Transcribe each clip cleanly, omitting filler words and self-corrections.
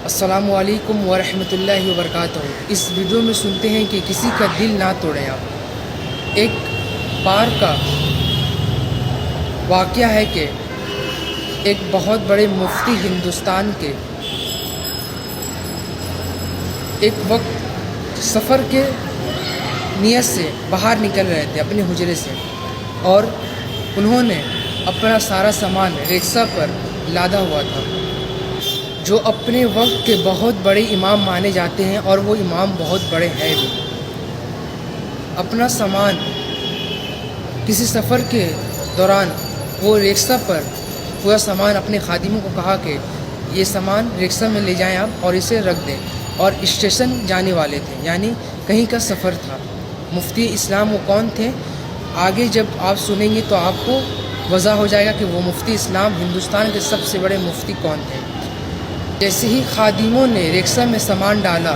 السلام علیکم ورحمۃ اللہ وبرکاتہ۔ اس ویڈیو میں سنتے ہیں کہ کسی کا دل نہ توڑیں آپ۔ ایک بار کا واقعہ ہے کہ ایک بہت بڑے مفتی ہندوستان کے ایک وقت سفر کے نیت سے باہر نکل رہے تھے اپنے حجرے سے، اور انہوں نے اپنا سارا سامان رکشہ پر لادا ہوا تھا، جو اپنے وقت کے بہت بڑے امام مانے جاتے ہیں، اور وہ امام بہت بڑے ہیں بھی۔ اپنا سامان کسی سفر کے دوران وہ رکشہ پر پورا سامان اپنے خادموں کو کہا کہ یہ سامان رکشہ میں لے جائیں آپ اور اسے رکھ دیں، اور اسٹیشن جانے والے تھے، یعنی کہیں کا سفر تھا۔ مفتی اسلام وہ کون تھے، آگے جب آپ سنیں گے تو آپ کو واضح ہو جائے گا کہ وہ مفتی اسلام ہندوستان کے سب سے بڑے مفتی کون تھے۔ جیسے ہی خادموں نے رکشہ میں سامان ڈالا،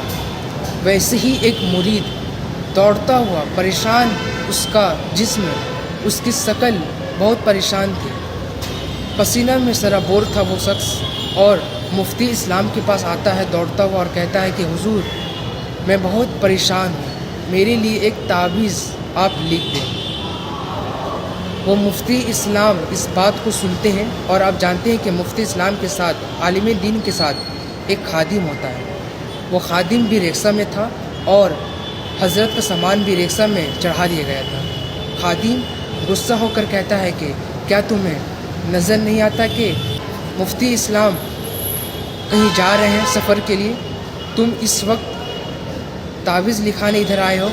ویسے ہی ایک مرید دوڑتا ہوا، پریشان اس کا جسم، اس کی شکل بہت پریشان تھی، پسینہ میں سرابور تھا وہ شخص، اور مفتی اسلام کے پاس آتا ہے دوڑتا ہوا اور کہتا ہے کہ حضور میں بہت پریشان ہوں، میرے لیے ایک تعویذ آپ لکھ دیں۔ وہ مفتی اسلام اس بات کو سنتے ہیں، اور آپ جانتے ہیں کہ مفتی اسلام کے ساتھ، عالم دین کے ساتھ ایک خادم ہوتا ہے۔ وہ خادم بھی رکشہ میں تھا، اور حضرت کا سامان بھی رکشہ میں چڑھا دیا گیا تھا۔ خادم غصہ ہو کر کہتا ہے کہ کیا تمہیں نظر نہیں آتا کہ مفتی اسلام کہیں جا رہے ہیں سفر کے لیے؟ تم اس وقت تعویذ لکھانے ادھر آئے ہو،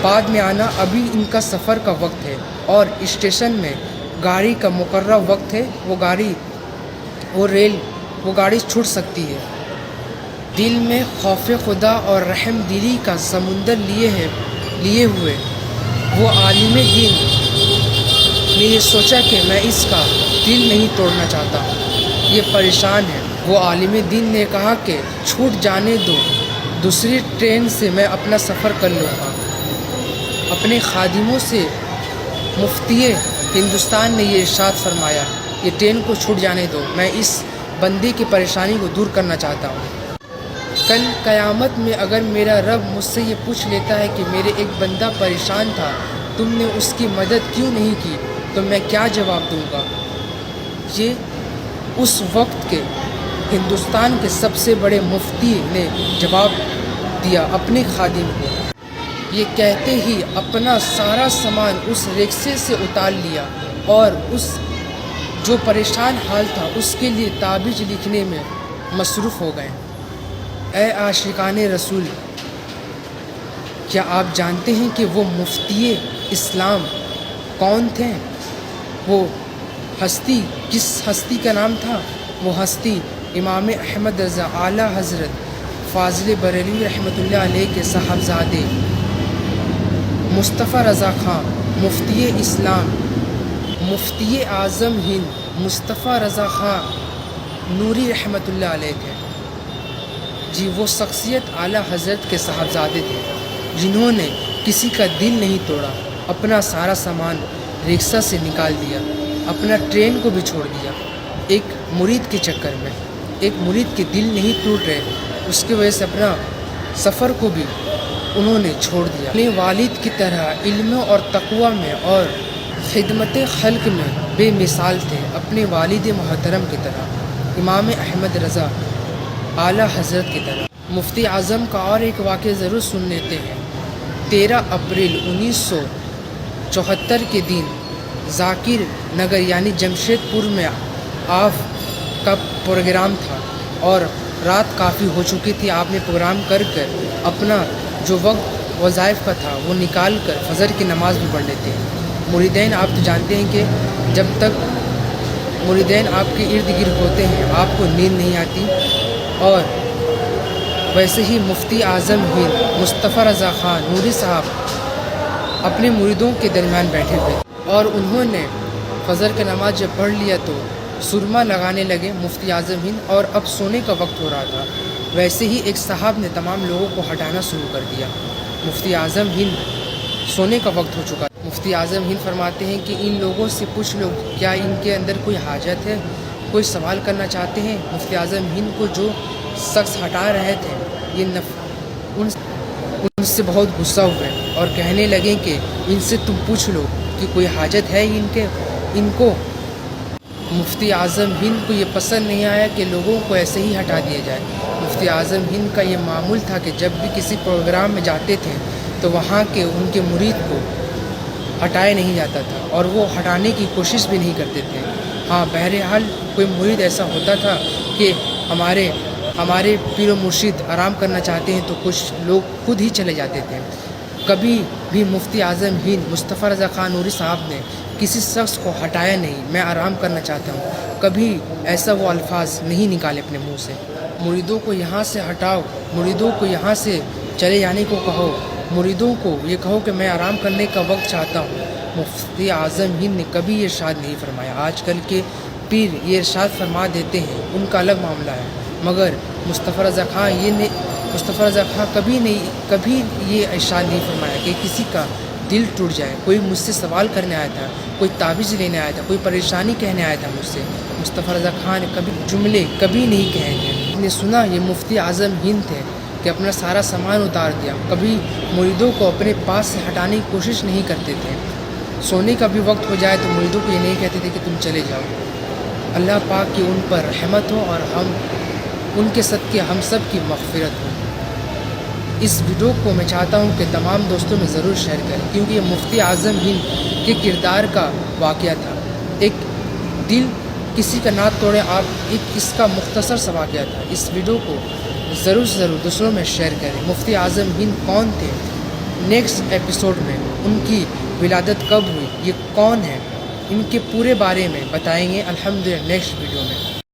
بعد میں آنا، ابھی ان کا سفر کا وقت ہے، اور اسٹیشن میں گاڑی کا مقررہ وقت ہے، وہ گاڑی چھوٹ سکتی ہے۔ دل میں خوف خدا اور رحم دلی کا سمندر لیے ہوئے وہ عالم دین نے یہ سوچا کہ میں اس کا دل نہیں توڑنا چاہتا، یہ پریشان ہے۔ وہ عالم دین نے کہا کہ چھوٹ جانے دو، دوسری ٹرین سے میں اپنا سفر کر لوں گا۔ اپنے خادموں سے مفتی ہندوستان نے یہ ارشاد فرمایا، یہ ٹرین کو چھوٹ جانے دو، میں اس بندے کی پریشانی کو دور کرنا چاہتا ہوں۔ کل قیامت میں اگر میرا رب مجھ سے یہ پوچھ لیتا ہے کہ میرے ایک بندہ پریشان تھا، تم نے اس کی مدد کیوں نہیں کی، تو میں کیا جواب دوں گا؟ یہ اس وقت کے ہندوستان کے سب سے بڑے مفتی نے جواب دیا اپنے خادم کو۔ یہ کہتے ہی اپنا سارا سامان اس رکشے سے اتار لیا، اور اس جو پریشان حال تھا اس کے لیے تعویذ لکھنے میں مصروف ہو گئے۔ اے عاشقان رسول، کیا آپ جانتے ہیں کہ وہ مفتی اسلام کون تھے؟ وہ ہستی کس ہستی کا نام تھا؟ وہ ہستی امام احمد رضا اعلیٰ حضرت فاضل بریلوی رحمۃ اللہ علیہ کے صاحبزادے مصطفیٰ رضا خان مفتی اسلام، مفتی اعظم ہند مصطفیٰ رضا خان نوری رحمۃ اللہ علیہ تھے۔ جی، وہ شخصیت اعلیٰ حضرت کے صاحبزادے تھے جنہوں نے کسی کا دل نہیں توڑا، اپنا سارا سامان رکشہ سے نکال دیا، اپنا ٹرین کو بھی چھوڑ دیا، ایک مرید کے چکر میں۔ ایک مرید کے دل نہیں ٹوٹ رہے، اس کی وجہ سے اپنا سفر کو بھی انہوں نے چھوڑ دیا۔ اپنے والد کی طرح علم اور تقوی میں اور خدمت خلق میں بے مثال تھے، اپنے والد محترم کی طرح، امام احمد رضا اعلیٰ حضرت کی طرح۔ مفتی اعظم کا اور ایک واقعہ ضرور سن لیتے ہیں۔ 13 اپریل 1974 کے دن ذاکر نگر یعنی جمشید پور میں آپ کا پروگرام تھا، اور رات کافی ہو چکی تھی۔ آپ نے پروگرام کر اپنا جو وقت وظائف کا تھا وہ نکال کر فجر کی نماز بھی پڑھ لیتے ہیں۔ مریدین، آپ تو جانتے ہیں کہ جب تک مریدین آپ کے ارد گرد ہوتے ہیں آپ کو نیند نہیں آتی، اور ویسے ہی مفتی اعظم ہند مصطفیٰ رضا خان نوری صاحب اپنے مریدوں کے درمیان بیٹھے ہوئے، اور انہوں نے فجر کی نماز جب پڑھ لیا تو سرما لگانے لگے مفتی اعظم ہند، اور اب سونے کا وقت ہو رہا تھا۔ ویسے ہی ایک صاحب نے تمام لوگوں کو ہٹانا شروع کر دیا۔ مفتی اعظم ہند سونے کا وقت ہو چکا۔ مفتی اعظم ہند فرماتے ہیں کہ ان لوگوں سے پوچھ لو کیا ان کے اندر کوئی حاجت ہے، کوئی سوال کرنا چاہتے ہیں؟ مفتی اعظم ہند کو جو شخص ہٹا رہے تھے یہ ان سے بہت غصہ ہوئے اور کہنے لگے کہ ان سے تم پوچھ لو کہ کوئی حاجت ہے ان کو مفتی اعظم ہند کو یہ پسند نہیں آیا کہ لوگوں کو ایسے ہی ہٹا دیا جائے۔ مفتی اعظم ہند کا یہ معمول تھا کہ جب بھی کسی پروگرام میں جاتے تھے تو وہاں کے ان کے مرید کو ہٹایا نہیں جاتا تھا اور وہ ہٹانے کی کوشش بھی نہیں کرتے تھے۔ ہاں بہرحال کوئی مرید ایسا ہوتا تھا کہ ہمارے پیر و مرشد آرام کرنا چاہتے ہیں تو کچھ لوگ خود ہی چلے جاتے تھے۔ کبھی بھی مفتی اعظم ہند مصطفیٰ رضا خان نوری صاحب نے کسی شخص کو ہٹایا نہیں، میں آرام کرنا چاہتا ہوں، کبھی ایسا وہ الفاظ نہیں نکالے اپنے منہ سے۔ مریدوں کو یہاں سے ہٹاؤ، مریدوں کو یہاں سے چلے جانے کو کہو، مریدوں کو یہ کہو کہ میں آرام کرنے کا وقت چاہتا ہوں۔ مفتی اعظم ہند نے کبھی یہ ارشاد نہیں فرمایا۔ آج کل کے پیر یہ ارشاد فرما دیتے ہیں، ان کا الگ معاملہ ہے، مگر مصطفیٰ رضا خان کبھی یہ ارشاد نہیں فرمایا کہ کسی کا دل ٹوٹ جائے۔ کوئی مجھ سے سوال کرنے آیا تھا، کوئی تعویذ لینے آیا تھا، کوئی پریشانی کہنے آیا تھا مجھ سے، مصطفیٰ رضا خان نے جملے کبھی نہیں کہے ہیں۔ نے سنا یہ مفتی اعظم ہند تھے کہ اپنا سارا سامان اتار دیا، کبھی مریدوں کو اپنے پاس سے ہٹانے کی کوشش نہیں کرتے تھے۔ سونے کا بھی وقت ہو جائے تو مریدوں کو یہ نہیں کہتے تھے کہ تم چلے جاؤ۔ اللہ پاک کی ان پر رحمت ہو اور ان کے صدقے ہم سب کی مغفرت ہو۔ اس ویڈیو کو میں چاہتا ہوں کہ تمام دوستوں میں ضرور شیئر کریں، کیونکہ یہ مفتی اعظم ہند کے کردار کا واقعہ تھا۔ ایک دل کسی کا نہ توڑے آپ، اس کا مختصر سا واقعہ تھا۔ اس ویڈیو کو ضرور سے ضرور دوسروں میں شیئر کریں۔ مفتی اعظم ہند کون تھے؟ نیکسٹ ایپیسوڈ میں ان کی ولادت کب ہوئی، یہ کون ہے، ان کے پورے بارے میں بتائیں گے الحمدللہ نیکسٹ ویڈیو میں۔